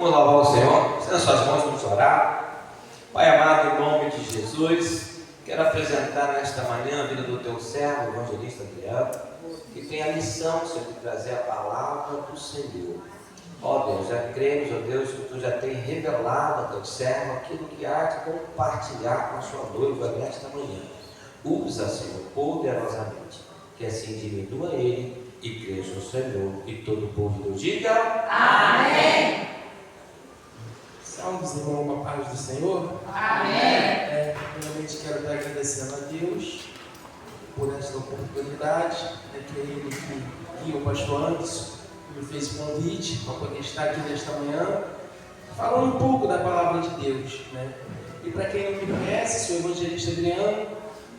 Vamos louvar o Senhor, estenda suas mãos, vamos orar. Pai amado, em nome de Jesus, quero apresentar nesta manhã a vida do teu servo, o evangelista Adriano, que tem a lição, Senhor, de trazer a palavra do Senhor. Ó Deus, já cremos, ó Deus, que tu já tem revelado a teu servo aquilo que há de compartilhar com a sua noiva nesta manhã. Usa, Senhor, poderosamente, que assim diminua ele e cresça o Senhor, e todo o povo do diga amém. Salve, irmão, com a paz do Senhor. Amém. Primeiramente quero estar agradecendo a Deus por esta oportunidade, que é Ele que guia o pastor Anderson, que me fez o convite para poder estar aqui nesta manhã, falando um pouco da palavra de Deus. E para quem não me conhece, sou o evangelista Adriano,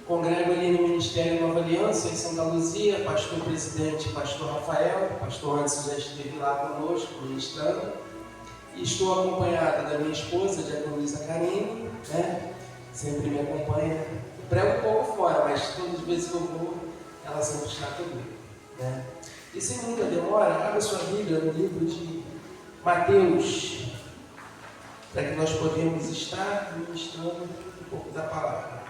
congrego ali no Ministério Nova Aliança, em Santa Luzia, pastor presidente, pastor Rafael, pastor Anderson já esteve lá conosco, ministrando. E estou acompanhada da minha esposa, de Luísa Karine, sempre me acompanha. Prego um pouco fora, mas todas as vezes que eu vou, ela sempre está comigo. E sem muita demora, abra sua Bíblia no livro de Mateus, para que nós possamos estar ministrando um pouco da palavra.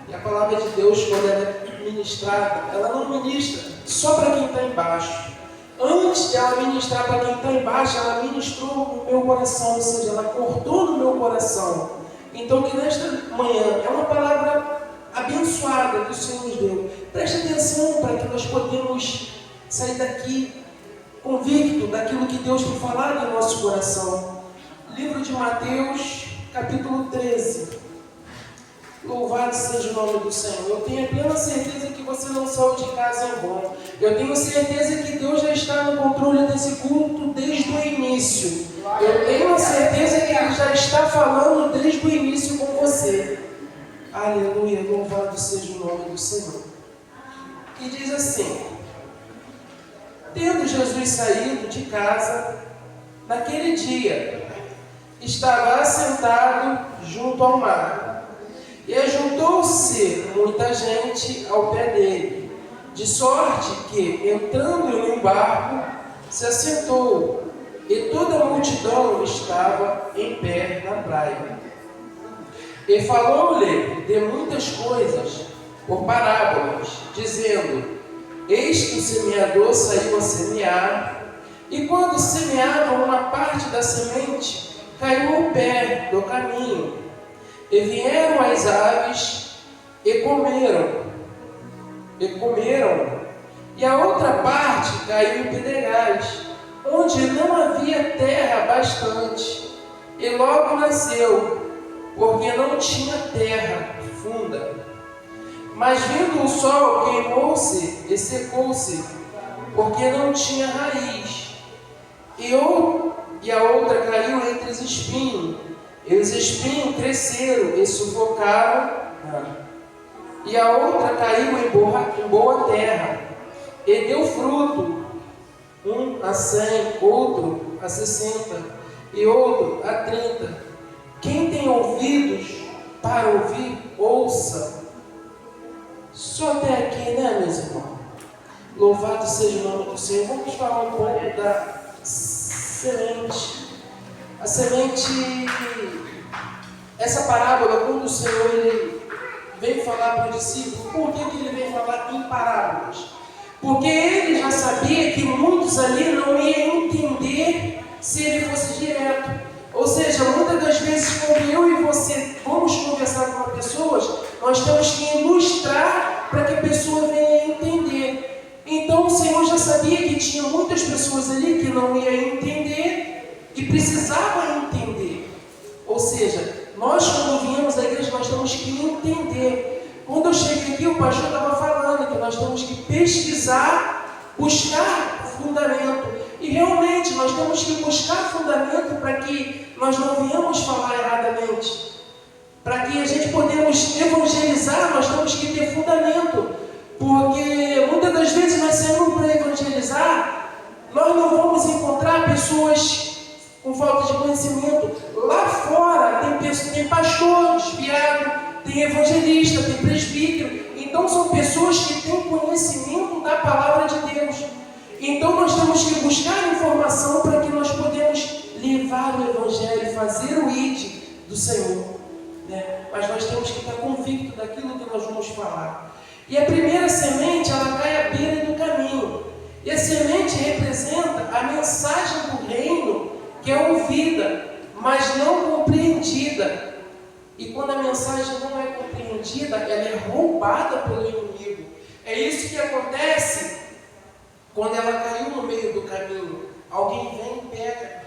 E a palavra de Deus, quando ela é ministrada, ela não ministra só para quem está embaixo. Antes de ela ministrar para quem está embaixo, ela ministrou no meu coração, ou seja, ela cortou no meu coração. Então, que nesta manhã é uma palavra abençoada que o Senhor nos deu. Preste atenção para que nós podemos sair daqui convicto daquilo que Deus tem falado em nosso coração. Livro de Mateus, capítulo 13. Louvado seja o nome do Senhor. Eu tenho a plena certeza que você não saiu de casa em vão. Eu tenho certeza que Deus já está no controle desse culto desde o início. Eu tenho a certeza que Ele já está falando desde o início com você. Aleluia, louvado seja o nome do Senhor. E diz assim: tendo Jesus saído de casa, naquele dia, estava assentado junto ao mar. E ajuntou-se muita gente ao pé dele, de sorte que, entrando em um barco, se assentou, e toda a multidão estava em pé na praia. E falou-lhe de muitas coisas, por parábolas, dizendo: eis que o semeador saiu a semear, e quando semeava, uma parte da semente caiu ao pé do caminho, e vieram as aves e comeram, e a outra parte caiu em pedregais, onde não havia terra bastante, e logo nasceu, porque não tinha terra funda. Mas vindo o sol, queimou-se e secou-se, porque não tinha raiz. E a outra caiu entre os espinhos, e os espinhos cresceram e sufocaram. E a outra caiu em boa terra, e deu fruto, um a 100, outro a 60, e outro a 30. Quem tem ouvidos para ouvir, ouça. Só até aqui, meus irmãos? Louvado seja o nome do Senhor. Vamos falar um pouco da semente. A semente, essa parábola, quando o Senhor ele veio falar para o discípulo, por que ele veio falar em parábolas? Porque ele já sabia que muitos ali não iam entender se ele fosse direto. Ou seja, muitas das vezes, quando eu e você vamos conversar com pessoas, nós temos que ilustrar para que a pessoa venha entender. Então o Senhor já sabia que tinha muitas pessoas ali que não iam entender e precisavam entender. Ou seja, nós quando viemos à igreja, nós temos que entender. Quando eu cheguei aqui, o pastor estava falando que nós temos que pesquisar, buscar fundamento. E realmente, nós temos que buscar fundamento para que nós não venhamos falar erradamente. Para que a gente podemos evangelizar, nós temos que ter fundamento. Porque muitas das vezes nós saímos para evangelizar, nós não vamos encontrar pessoas com falta de conhecimento. Lá fora tem pastores, viados, tem evangelista, tem presbítero. Então são pessoas que têm conhecimento da palavra de Deus. Então nós temos que buscar informação para que nós podemos levar levar o Evangelho, fazer o id do Senhor, né? Mas nós temos que estar convictos daquilo que nós vamos falar. E a primeira semente, ela cai à beira do caminho. E a semente representa a mensagem do reino que é ouvida, mas não compreendida. E quando a mensagem não é compreendida, ela é roubada pelo inimigo. É isso que acontece quando ela caiu no meio do caminho. Alguém vem e pega.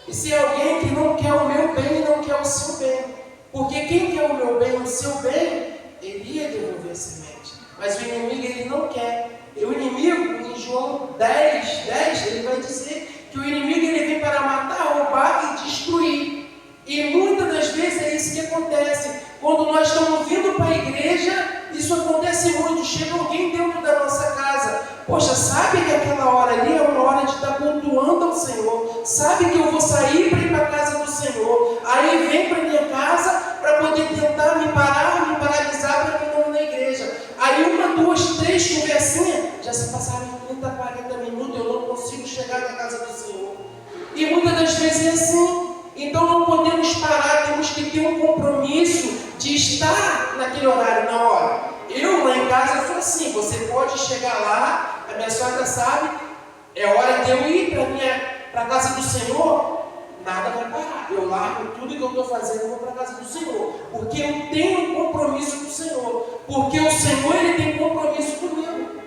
E se é alguém que não quer o meu bem e não quer o seu bem, porque quem quer o meu bem, o seu bem, ele ia devolver a semente. Mas o inimigo, ele não quer. E o inimigo, em João 10, ele vai dizer que o inimigo, ele vem para matar, roubar e destruir. E muitas das vezes é isso que acontece. Quando nós estamos vindo para a igreja, isso acontece muito. Chega alguém dentro da nossa casa. Poxa, sabe que aquela hora ali é uma hora de estar cultuando ao Senhor. Sabe que eu vou sair para ir para a casa do Senhor. Aí vem para a minha casa para poder tentar me paralisar para mim não ir na igreja. Aí 1, 2, 3 conversinhas, já se passaram 30, 40 minutos, eu não consigo chegar na casa do Senhor. E muitas das vezes é assim. Então não podemos parar, temos que ter um compromisso de estar naquele horário. Não, olha, eu lá em casa sou assim, você pode chegar lá, a minha sogra sabe, é hora de eu ir para a casa do Senhor, nada vai parar. Eu largo tudo que eu estou fazendo e vou para a casa do Senhor, porque eu tenho um compromisso com o Senhor, porque o Senhor, ele tem compromisso comigo.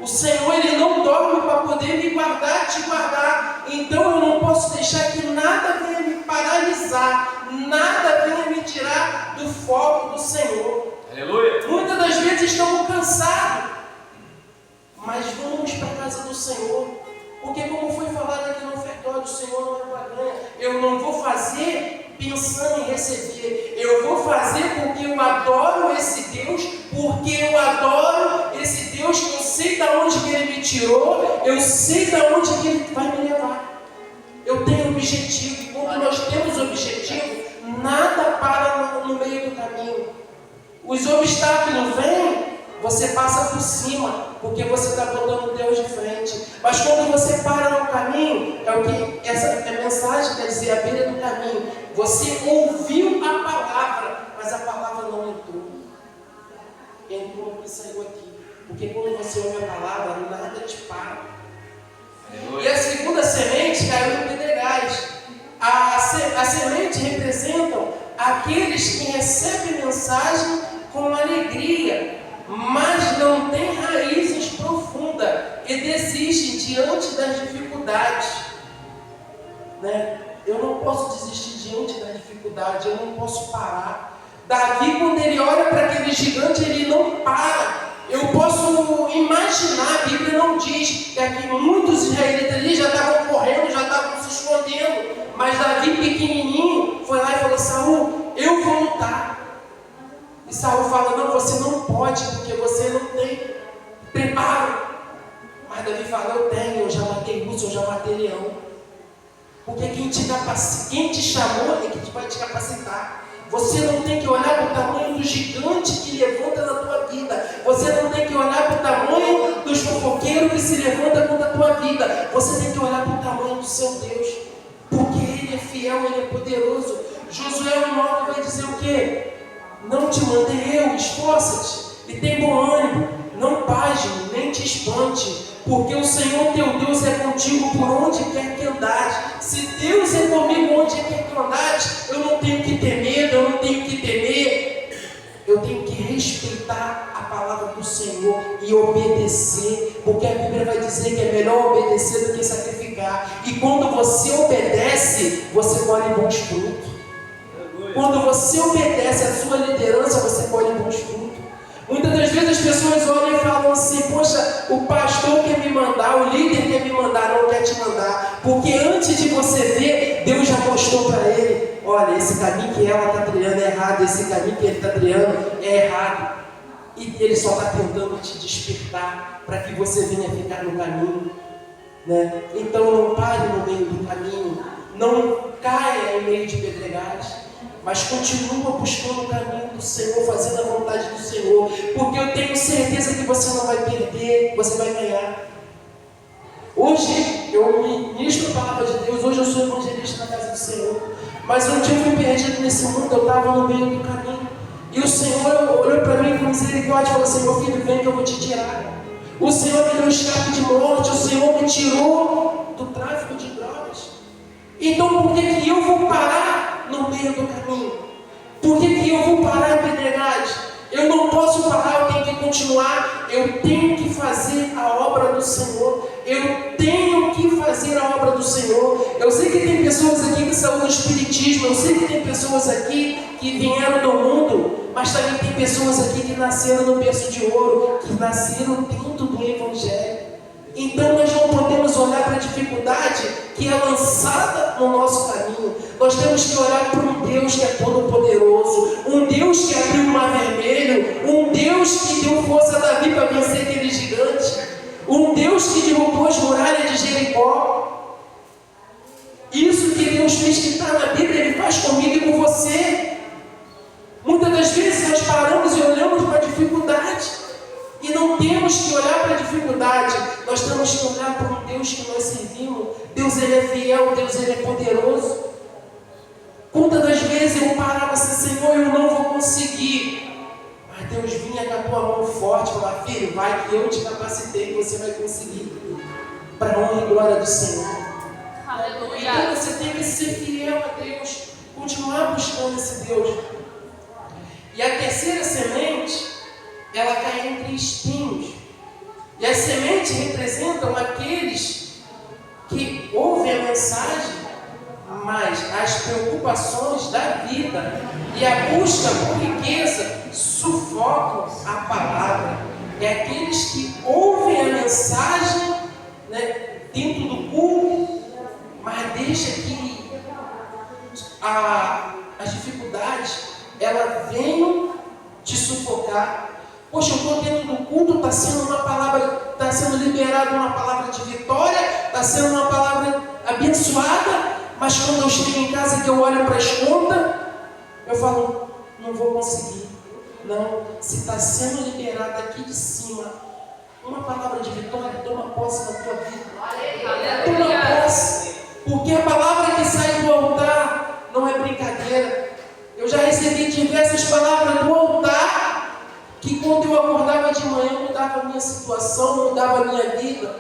O Senhor, ele não dorme para poder me guardar, te guardar. Então eu não posso deixar que nada venha me paralisar, nada venha me tirar do foco do Senhor. Aleluia! Muitas das vezes estamos cansados, mas vamos para a casa do Senhor. Porque como foi falado aqui no ofertório, o Senhor não é barganha. Eu não vou fazer pensando em receber. Eu vou fazer porque eu adoro esse Deus, porque eu adoro esse Deus que eu sei de onde que Ele me tirou, eu sei de onde que Ele vai me levar. Eu tenho objetivo, e quando nós temos objetivo, nada para no meio do caminho. Os obstáculos vêm, você passa por cima, porque você está botando Deus de frente. Mas quando você para no caminho, é o que essa mensagem quer dizer, a beira do caminho. Você ouviu a palavra, mas a palavra não entrou. Entrou e saiu aqui. Porque quando você ouve a palavra, nada te para. E a segunda semente caiu no pedregais. A semente representam aqueles que recebem mensagem com alegria, mas não têm raízes profundas e desistem diante das dificuldades. Né? Eu não posso desistir diante da dificuldade, eu não posso parar. Davi, quando ele olha para aquele gigante, ele não para. Eu posso imaginar, a Bíblia não diz que aqui muitos israelitas ali já estavam correndo, já estavam se escondendo, mas Davi pequenininho foi lá e falou: Saul, eu vou lutar. E Saul fala: não, você não pode, porque você não tem preparo. Mas Davi fala: eu tenho, eu já matei urso, eu já matei leão. Porque quem te chamou é que vai te capacitar. Você não tem que olhar para o tamanho do gigante que levanta na tua vida. Você não tem que olhar para o tamanho dos fofoqueiros que se levantam contra a tua vida. Você tem que olhar para o tamanho do seu Deus. Porque Ele é fiel, Ele é poderoso. Josué 1,9 vai dizer o quê? Não te mandei eu, esforça-te e tem bom ânimo. Não pasme, nem te espante. Porque o Senhor teu Deus é contigo por onde quer que andares. Se Deus é comigo onde quer que andares, eu não tenho que ter medo, eu não tenho que temer. Eu tenho que respeitar a palavra do Senhor e obedecer. Porque a Bíblia vai dizer que é melhor obedecer do que sacrificar. E quando você obedece, você colhe bons frutos. Quando você obedece a sua liderança, você colhe bons frutos. Muitas das vezes as pessoas olham e falam assim: poxa, o pastor quer me mandar, o líder quer me mandar, não quer te mandar. Porque antes de você ver, Deus já mostrou para ele: olha, esse caminho que ela está trilhando é errado, esse caminho que ele está trilhando é errado. E ele só está tentando te despertar para que você venha ficar no caminho. Né? Então não pare no meio do caminho, não caia em meio de pedregais. Mas continua buscando o caminho do Senhor, fazendo a vontade do Senhor, porque eu tenho certeza que você não vai perder, você vai ganhar. Hoje eu ministro a palavra de Deus, hoje eu sou evangelista igreja, na casa do Senhor. Mas um dia eu fui perdido nesse mundo, eu estava no meio do caminho. E o Senhor olhou para mim com misericórdia e falou assim: meu filho, vem que eu vou te tirar. O Senhor me deu escape de morte, o Senhor me tirou do tráfico de drogas. Então por que eu vou parar no meio do caminho? Por que eu vou parar em pedregais? Eu não posso parar, eu tenho que continuar. Eu tenho que fazer a obra do Senhor. Eu tenho que fazer a obra do Senhor. Eu sei que tem pessoas aqui que são do Espiritismo. Eu sei que tem pessoas aqui que vieram do mundo. Mas também tem pessoas aqui que nasceram no berço de ouro, que nasceram dentro do Evangelho. Então nós não podemos olhar para a dificuldade que é lançada no nosso caminho. Nós temos que olhar para um Deus que é todo poderoso, um Deus que abriu o mar vermelho, um Deus que deu força a Davi para vencer aquele gigante, um Deus que derrubou as muralhas de Jericó. Isso que Deus fez, que está na Bíblia, Ele faz comigo e com você. Muitas das vezes nós paramos e olhamos para a dificuldade. E não temos que olhar para a dificuldade, nós temos que olhar para um Deus que nós servimos. Deus, Ele é fiel, Deus, Ele é poderoso. Quantas das vezes eu parava assim: Senhor, eu não vou conseguir. Mas Deus vinha com a tua mão forte e falava: filho, vai que eu te capacitei, você vai conseguir. Para a honra e glória do Senhor. Aleluia. Então você tem que ser fiel a Deus, continuar buscando esse Deus. E a terceira semente, ela cai entre espinhos. E as sementes representam aqueles que ouvem a mensagem, mas as preocupações da vida e a busca por riqueza sufocam a palavra. É aqueles que ouvem a mensagem, né, dentro do culto, mas deixa que as dificuldades elas venham te sufocar. Poxa, eu estou dentro do culto, está sendo uma palavra, está sendo liberada uma palavra de vitória, está sendo uma palavra abençoada, mas quando eu chego em casa que eu olho para as contas, eu falo: não vou conseguir. Não, se está sendo liberada aqui de cima uma palavra de vitória, toma posse na tua vida. Toma posse, porque a palavra que sai do altar não é brincadeira. Eu já recebi diversas palavras do altar, que quando eu acordava de manhã mudava a minha situação, mudava a minha vida,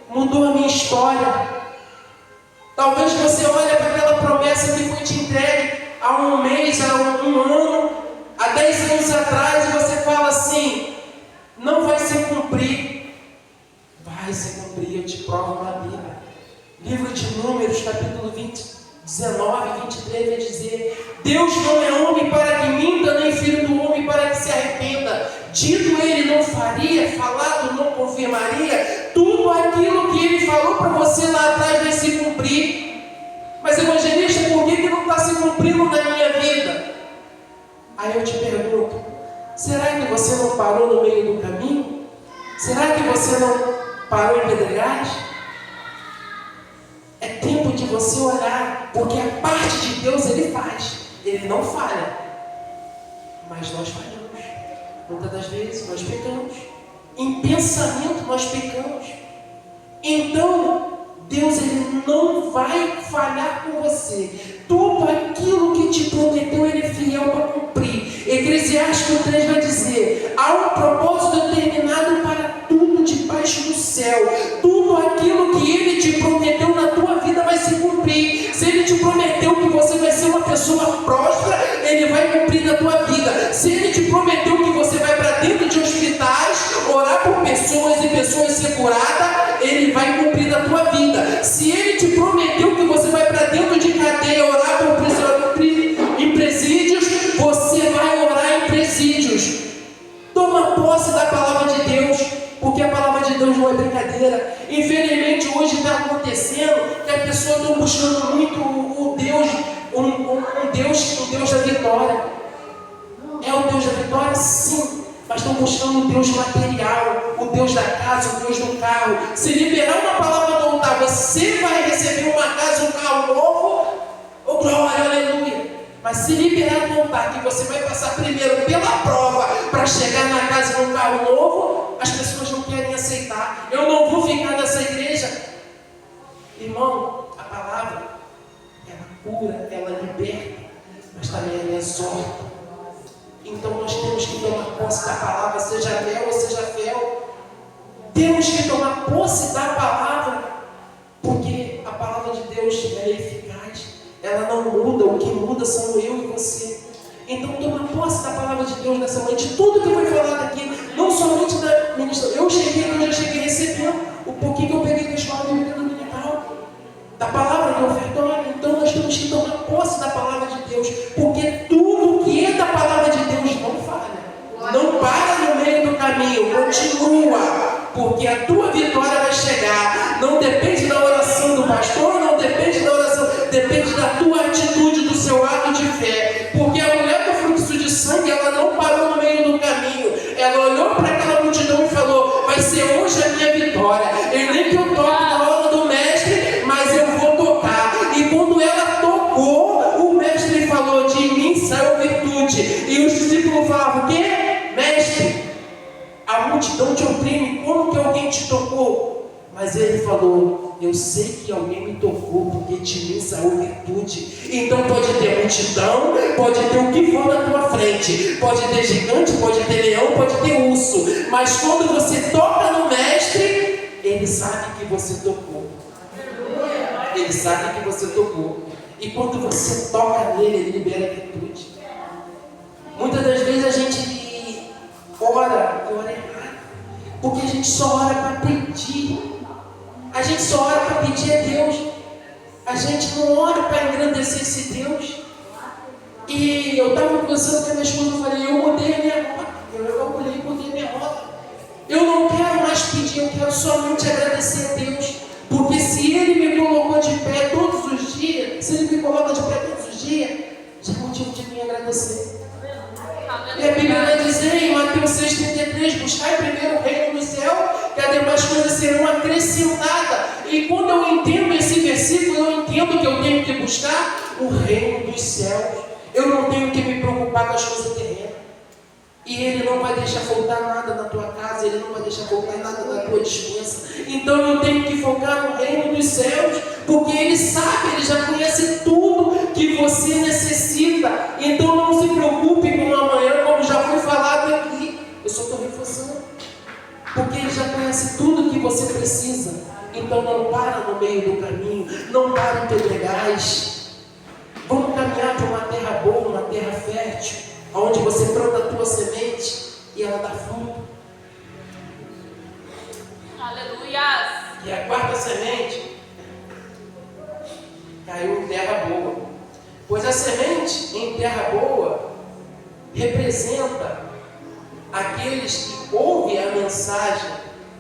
mudou a minha história. Talvez você olhe para aquela promessa que foi te entregue há um mês, há um ano, há 10 anos atrás, e você fala assim: não vai se cumprir. Vai se cumprir, eu te provo na Bíblia. Livro de Números, capítulo 19, 23, vai dizer: Deus não é homem para que minta, nem filho do homem para que se arrependa. Dito ele não faria, falado não confirmaria. Tudo aquilo que ele falou para você lá atrás vai se cumprir. Mas, evangelista, por que não está se cumprindo na minha vida? Aí eu te pergunto: será que você não parou no meio do caminho? Será que você não parou em pedregais? É tempo de você orar, porque a parte de Deus Ele faz, Ele não falha. Mas nós falhamos. Muitas das vezes nós pecamos. Em pensamento nós pecamos. Então, Deus Ele não vai falhar com você. Tudo aquilo que te prometeu, Ele é fiel para cumprir. Eclesiastes 3 vai dizer: há um propósito determinado para tudo debaixo do céu. Tudo aquilo que Ele te prometeu na tua vida vai se cumprir. Se Ele te prometeu que você vai ser uma pessoa próspera, Ele vai cumprir na tua vida. Se Ele te prometeu que você vai para dentro de hospitais, orar por pessoas e pessoas ser curadas, Ele vai cumprir na tua vida. Se Ele te prometeu que você vai para dentro de cadeia, orar em presídios, você vai orar em presídios. Toma posse da palavra de Deus, porque a palavra de Deus não é brincadeira. Infelizmente hoje está acontecendo que as pessoas estão buscando muito o Deus, um Deus da vitória. É o Deus da vitória? Sim. Mas estão buscando o Deus material, o Deus da casa, o Deus do carro. Se liberar uma palavra do altar, você vai receber uma casa, um carro novo, oh glória, aleluia. Mas se liberar do altar, que você vai passar primeiro pela prova para chegar na casa com um carro novo, as pessoas não querem aceitar. Eu não vou ficar nessa igreja. Irmão, a palavra cura, ela liberta, mas também ela exorta. Então nós temos que tomar posse da palavra, seja mel ou seja fel. Temos que tomar posse da palavra, porque a palavra de Deus é eficaz, ela não muda, o que muda são eu e você. Então toma posse da palavra de Deus nessa noite, tudo que foi falado aqui, não somente da ministração. Eu já cheguei recebendo o pouquinho que eu peguei da escola de vida dominical, da palavra do ofertório. Então nós temos que tomar posse da palavra de Deus, porque tudo que é da palavra de Deus não falha, não para no meio do caminho, continua. Porque a tua vitória vai chegar. Não depende da oração do pastor, não depende da oração, depende da tua atitude, do seu ato de fé. Porque a mulher do fluxo de sangue, ela não parou no meio do caminho. Ela olhou para aquela multidão e falou: vai ser hoje a minha vitória. E nem que eu toque na hora do mestre, mas eu vou tocar. E quando ela tocou, o mestre falou: de mim saiu virtude. E os discípulos falavam: o quê? Mestre, a multidão te oprime, como que alguém te tocou? Mas ele falou: eu sei que alguém me tocou, porque de mim saiu virtude. Então pode ter multidão, pode ter o que for na tua frente, pode ter gigante, pode ter leão, pode ter urso, mas quando você toca no mestre, ele sabe que você tocou. Ele sabe que você tocou. E quando você toca nele, ele libera virtude. Muitas das vezes a gente ora errado, porque a gente só ora para pedir. A gente só ora para pedir a Deus. A gente não ora para engrandecer esse Deus. E eu estava conversando com a minha esposa e falei: eu mudei a minha rota. Eu olhei e mudei a minha rota. Eu não quero mais pedir, eu quero somente agradecer a Deus. Porque se Ele me colocou de pé todos os dias, se Ele me coloca de pé todos os dias, já é motivo de mim agradecer. E a Bíblia vai dizer em Mateus 6,33: buscai primeiro o reino do céu, que as demais coisas serão acrescentadas. E quando eu entendo esse versículo, eu entendo que eu tenho que buscar o reino dos céus. Eu não tenho que me preocupar com as coisas terrenas. E Ele não vai deixar faltar nada na tua casa, Ele não vai deixar faltar nada na tua despensa. Então eu tenho que focar no reino dos céus, porque Ele sabe, Ele já conhece tudo que você necessita. Então não se preocupe com o amanhã, como já foi falado aqui. Eu só estou reforçando, porque Ele já conhece tudo que você precisa. Então não para no meio do caminho, não para em pedregais. Vamos caminhar para uma terra boa, uma terra fértil, onde você planta a tua semente e ela dá fruto. Aleluia! E a quarta semente caiu em terra boa. Pois a semente em terra boa representa aqueles que ouvem a mensagem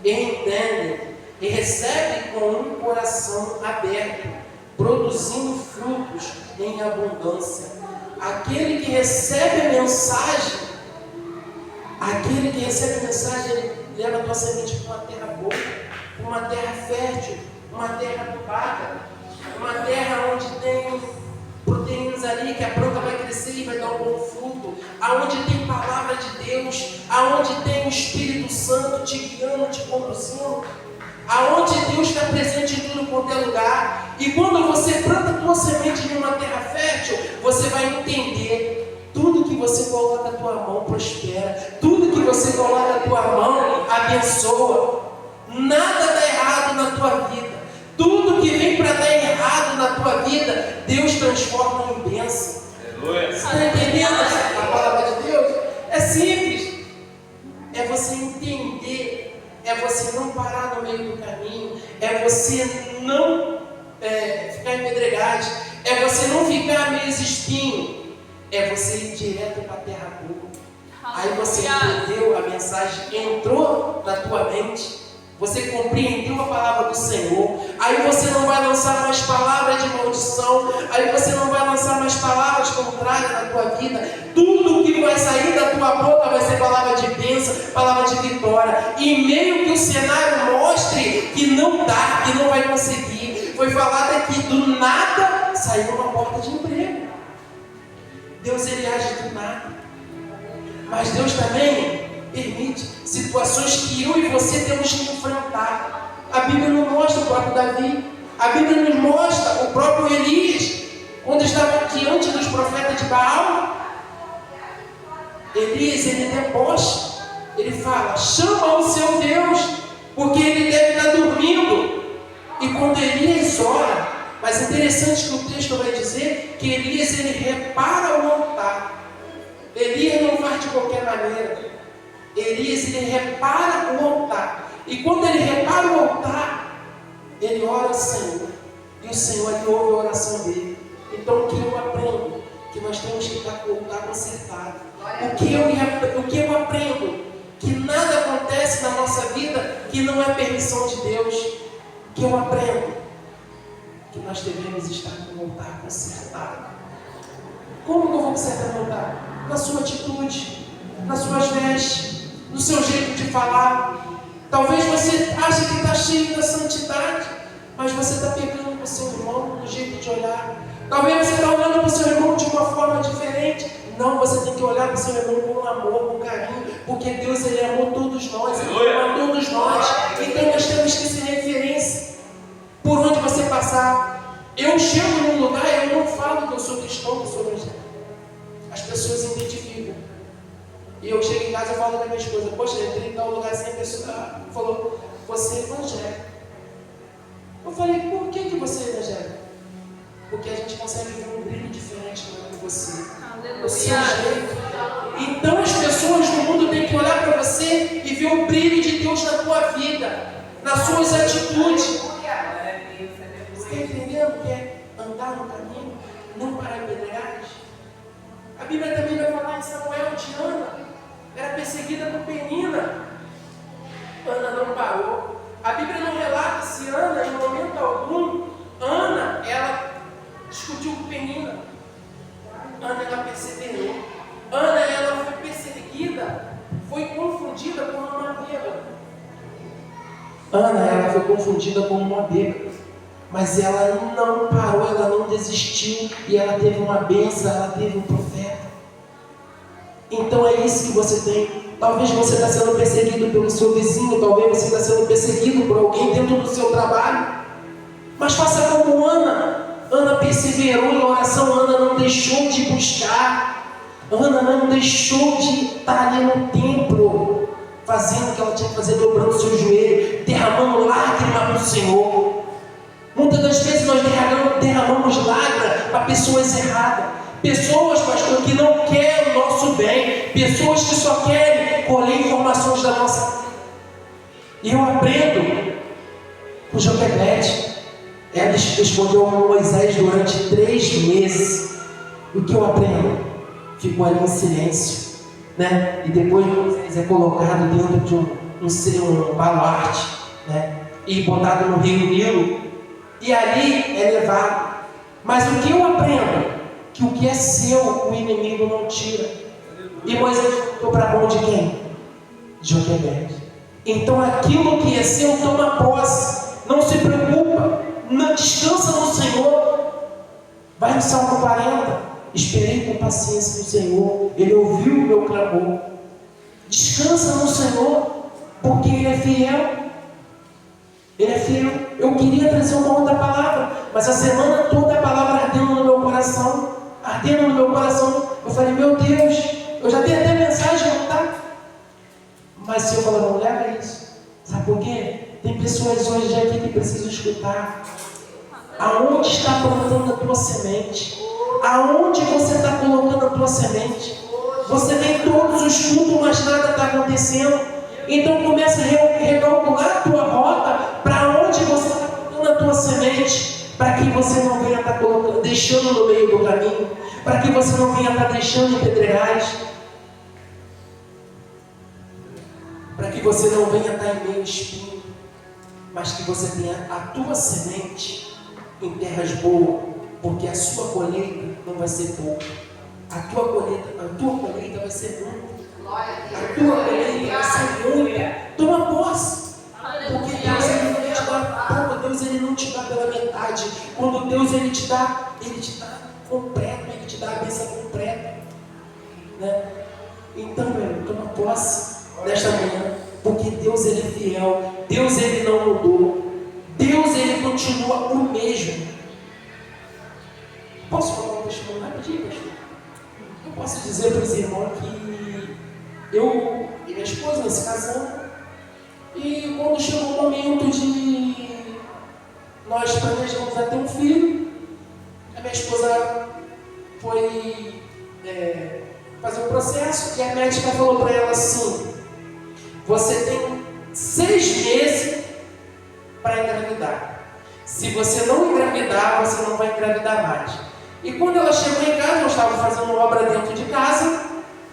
e entendem e recebem com um coração aberto, produzindo frutos em abundância. Aquele que recebe a mensagem, ele leva a tua semente para uma terra boa, para uma terra fértil, uma terra adubada, uma terra onde tem proteínas ali, que a planta vai crescer e vai dar um bom fruto, aonde tem palavra de Deus, aonde tem o Espírito Santo te guiando, te conduzindo, aonde Deus está presente em tudo quanto é lugar. E quando você planta a tua semente em uma terra fértil, você vai entender: tudo que você coloca a tua mão prospera, tudo que você coloca a tua mão abençoa. Nada dá errado na tua vida. Tudo que vem para dar errado na tua vida, Deus transforma em bênção. Você está entendendo a palavra de Deus? É simples. É você entender, é você não parar no meio do caminho, é você não ficar em pedregais, é você não ficar meio espinho, é você ir direto para a terra boa. Aí você entendeu a mensagem, entrou na tua mente, você compreendeu a palavra do Senhor. Aí você não vai lançar mais palavras de maldição, aí você não vai lançar mais palavras contrárias na tua vida. Tudo que vai sair da tua boca vai ser palavra de bênção, palavra de vitória. E meio que o cenário mostre que não dá, que não vai conseguir. Foi falado aqui: do nada saiu uma porta de emprego. Deus, Ele age do nada. Mas Deus também permite situações que eu e você temos que enfrentar. A Bíblia nos mostra o próprio Davi, a Bíblia nos mostra o próprio Elias, Quando estava diante dos profetas de Baal, Elias, ele debocha, ele fala: chama o seu Deus, porque ele deve estar dormindo. E quando Elias ora, mas é interessante que o texto vai dizer que Elias, ele repara o altar. Elias não faz de qualquer maneira. Elias, ele repara o altar. E quando ele repara o altar, ele ora ao Senhor. E o Senhor, ele ouve a oração dele. Então, o que eu aprendo? Que nós temos que estar com o altar consertado. O que eu aprendo? Que nada acontece na nossa vida que não é permissão de Deus. O que eu aprendo? Que nós devemos estar com o altar consertado. Como que eu vou consertar o altar? Na sua atitude, nas suas vestes, no seu jeito de falar. Talvez você ache que está cheio da santidade, mas você está pegando para o seu irmão no jeito de olhar. Talvez você está olhando para o seu irmão de uma forma diferente. Não, você tem que olhar para o seu irmão com amor, com carinho, porque Deus, ele amou todos nós, ele ama todos nós. Então nós temos que ser referência por onde você passar. Eu chego num lugar e eu não falo que eu sou cristão, que eu sou evangélico. As pessoas identificam. E eu chego em casa e falo para minha esposa: poxa, eu entrei em tal lugar assim, a pessoa falou: você é evangélico. Eu falei: por que você é evangélico? Porque a gente consegue ver um brilho diferente em você. Aleluia. O seu jeito. Então as pessoas no mundo têm que olhar para você e ver o brilho de Deus na tua vida, nas suas atitudes. Você está entendendo o que é andar no caminho, não para pedregais? A Bíblia também vai falar em Samuel de Ana. Era perseguida por Penina. Ana não parou. A Bíblia não relata se Ana, em momento algum, Ana, ela discutiu com Penina. Ana, ela perseverou. Ana, ela foi perseguida, foi confundida com uma bêbada. Ana, ela foi confundida com uma bêbada. Mas ela não parou, ela não desistiu. E ela teve uma bênção, ela teve um profeta. Então é isso que você tem. Talvez você está sendo perseguido pelo seu vizinho, talvez você está sendo perseguido por alguém dentro do seu trabalho. Mas faça como Ana. Ana perseverou na oração, Ana não deixou de buscar. Ana não deixou de estar ali no templo, fazendo o que ela tinha que fazer, dobrando o seu joelho, derramando lágrima para o Senhor. Muitas das vezes nós derramamos lágrima para pessoas erradas. Pessoas, pastor, que não querem o nosso bem. Pessoas que só querem colher informações da nossa vida. E eu aprendo com Joquebede. Ela escondeu Moisés durante 3 meses. O que eu aprendo? Ficou ali em silêncio, né? E depois Moisés é colocado dentro de um baluarte, né? E botado no rio Nilo. E ali é levado. Mas o que eu aprendo? Que o que é seu, o inimigo não tira. E Moisés voltou para a mão de quem? De Joquebede. Então aquilo que é seu, toma posse. Não se preocupa. Não descansa no Senhor. Vai no Salmo 40. Esperei com paciência no Senhor. Ele ouviu o meu clamor. Descansa no Senhor, porque Ele é fiel. Ele é fiel. Eu queria trazer uma outra palavra, mas a semana toda a palavra ardendo no meu coração. Ardendo no meu coração. Eu falei: meu Deus, eu já tenho até mensagem, não tá? Mas o Senhor falou: não leva isso. Sabe por quê? Tem pessoas hoje aqui que precisam escutar. Aonde está plantando a tua semente? Aonde você está colocando a tua semente? Você vem todos os cultos, mas nada está acontecendo. Então começa a recalcular a tua rota. Para onde você está colocando a tua semente? Para que você não venha estar deixando no meio do caminho. Para que você não venha estar deixando em pedregais. Para que você não venha estar em meio espinho. Mas que você tenha a tua semente em terras boas, porque a sua colheita não vai ser pouca. A tua colheita vai ser muita. A tua colheita vai ser muita. Toma posse. Porque Deus, ele não te dá pouco, Deus, ele não te dá pela metade. Quando Deus, ele te dá completo, ele te dá a bênção completa. Né? Então, meu, toma posse nesta manhã. Porque Deus, ele é fiel. Deus, ele não mudou. Deus, ele continua o mesmo. Posso falar um testemunho rapidinho, pastor? Eu posso dizer para os irmãos que eu e minha esposa nós se casamos, e quando chegou o momento de nós planejamos ter um filho, a minha esposa foi fazer um processo e a médica falou para ela assim: você tem 6 meses para engravidar. Se você não engravidar, você não vai engravidar mais. E quando ela chegou em casa, eu estava fazendo uma obra dentro de casa,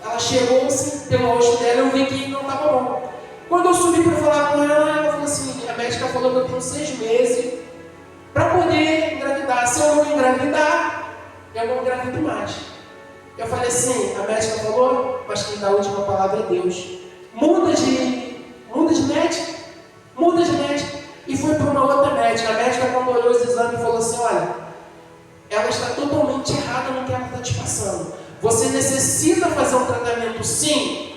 ela chegou assim, pelo rosto dela, eu vi que não estava bom. Quando eu subi para falar com ela, ela falou assim, a médica falou que eu tenho 6 meses para poder engravidar. Se eu não engravidar, eu não engravido mais. Eu falei assim, a médica falou, mas quem dá a última palavra é Deus. Muda de médica. E fui para uma outra médica. A médica, quando olhou os exames, falou assim, olha, ela está totalmente errada no que ela está te passando. Você necessita fazer um tratamento, sim,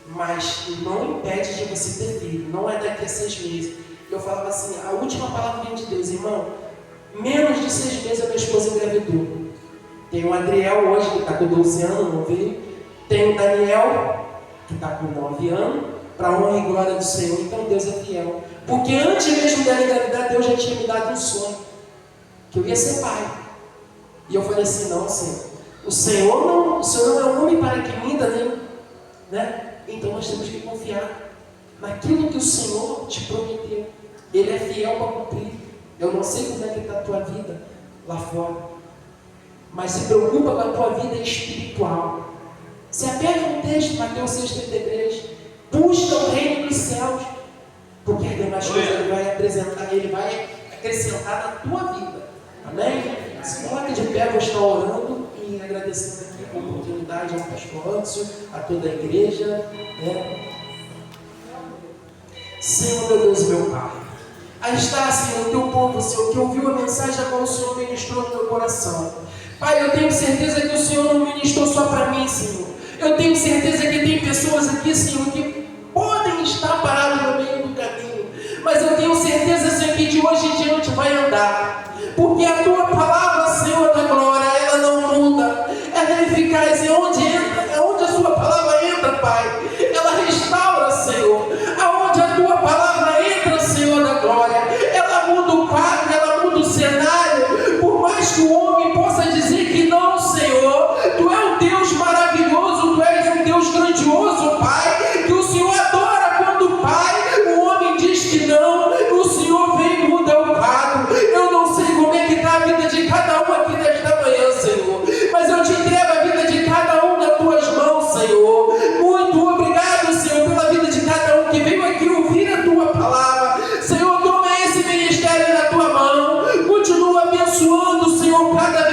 mas não impede de você ter filho. Não é daqui a 6 meses. Eu falava assim, a última palavra vem de Deus, irmão. Menos de 6 meses a minha esposa engravidou. Tem o Adriel hoje, que está com 12 anos, não veio. Tem o Daniel, que está com 9 anos, para a honra e glória do Senhor. Então Deus é fiel. Porque antes mesmo dela engravidar, Deus já tinha me dado um sonho, que eu ia ser pai. E eu falei assim, não, Senhor, o Senhor não é um homem para que minta, né? Então nós temos que confiar naquilo que o Senhor te prometeu. Ele é fiel para cumprir. Eu não sei como é que está a tua vida lá fora, mas se preocupa com a tua vida espiritual. Se apega no texto, Mateus 6,33, busca o reino dos céus, porque as demais coisas ele vai acrescentar na tua vida. Amém? Se coloque de pé, vou estar orando e agradecendo aqui a oportunidade ao pastor Anderson, a toda a igreja. Senhor, meu Deus e meu Pai, aí está, Senhor, o teu povo, Senhor, que ouviu a mensagem a qual o Senhor ministrou no meu coração. Pai, eu tenho certeza que o Senhor não ministrou só para mim, Senhor. Eu tenho certeza que tem pessoas aqui, Senhor, que podem estar paradas no meio do caminho, mas eu tenho certeza, Senhor, que de hoje em diante vai andar, porque a tua palavra, Senhor da glória, ela não muda, ela é eficaz, e onde a sua palavra entra, Pai, ela restaura, Senhor. Aonde a tua palavra entra, Senhor da glória, ela muda o quadro, ela muda o cenário. Por mais que o homem possa dizer que não, Senhor, tu és um Deus maravilhoso, tu és um Deus grandioso, Pai, que o Senhor adora quando, Pai, o homem diz que não, o Senhor vem e muda o quadro. Eu não sei como é que está a vida de cada um aqui nesta manhã, Senhor, mas eu te entrego a vida de cada um nas tuas mãos, Senhor. Muito obrigado, Senhor, pela vida de cada um que veio aqui ouvir a tua palavra. Senhor, toma esse ministério na tua mão, continua abençoando, Senhor, cada